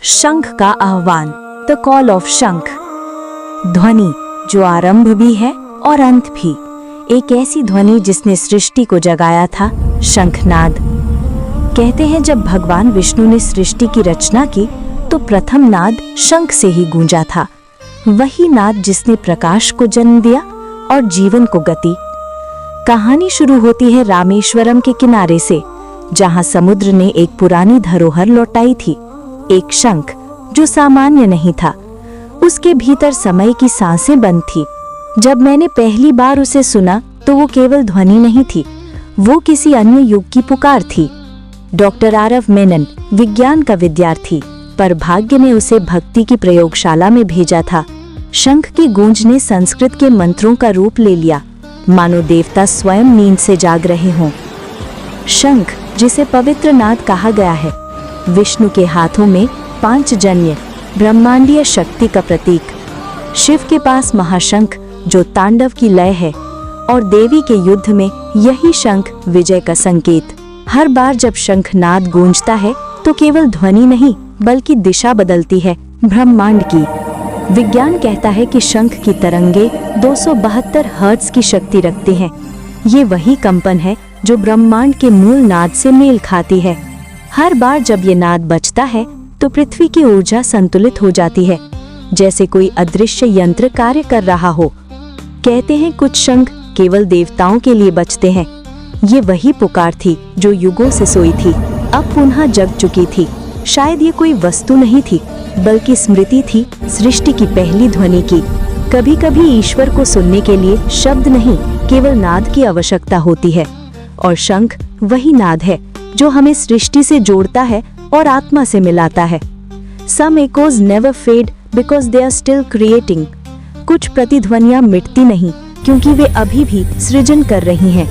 शंख का आह्वान, द कॉल ऑफ शंख। ध्वनि जो आरंभ भी है और अंत भी, एक ऐसी ध्वनि जिसने सृष्टि को जगाया था, शंखनाद। कहते हैं जब भगवान विष्णु ने सृष्टि की रचना की तो प्रथम नाद शंख से ही गूंजा था। वही नाद जिसने प्रकाश को जन्म दिया और जीवन को गति। कहानी शुरू होती है रामेश्वरम के किनारे से, जहां समुद्र ने एक पुरानी धरोहर लौटाई थी, एक शंख जो सामान्य नहीं था। उसके भीतर समय की सांसें बंद थी। जब मैंने पहली बार उसे सुना तो वो केवल ध्वनि नहीं थी, वो किसी अन्य युग की पुकार थी। डॉक्टर आरव मेनन विज्ञान का विद्यार्थी, पर भाग्य ने उसे भक्ति की प्रयोगशाला में भेजा था। शंख की गूंज ने संस्कृत के मंत्रों का रूप ले लिया, मानो देवता स्वयं नींद से जाग रहे हों। शंख जिसे पवित्र नाद कहा गया है, विष्णु के हाथों में पांचजन्य ब्रह्मांडीय शक्ति का प्रतीक। शिव के पास महाशंख जो तांडव की लय है, और देवी के युद्ध में यही शंख विजय का संकेत। हर बार जब शंखनाद गूंजता है तो केवल ध्वनि नहीं बल्कि दिशा बदलती है ब्रह्मांड की। विज्ञान कहता है कि शंख की तरंगे 272 हर्ट्ज की शक्ति रखती हैं। ये वही कंपन है जो ब्रह्मांड के मूल नाद से मेल खाती है। हर बार जब ये नाद बजता है तो पृथ्वी की ऊर्जा संतुलित हो जाती है, जैसे कोई अदृश्य यंत्र कार्य कर रहा हो। कहते हैं कुछ शंख केवल देवताओं के लिए बजते हैं। ये वही पुकार थी जो युगों से सोई थी, अब पुनः जग चुकी थी। शायद ये कोई वस्तु नहीं थी बल्कि स्मृति थी सृष्टि की पहली ध्वनि की। कभी कभी ईश्वर को सुनने के लिए शब्द नहीं, केवल नाद की आवश्यकता होती है, और शंख वही नाद है जो हमें सृष्टि से जोड़ता है और आत्मा से मिलाता है। Some echoes never fade because they are still creating। कुछ प्रतिध्वनियां मिटती नहीं क्योंकि वे अभी भी सृजन कर रही हैं।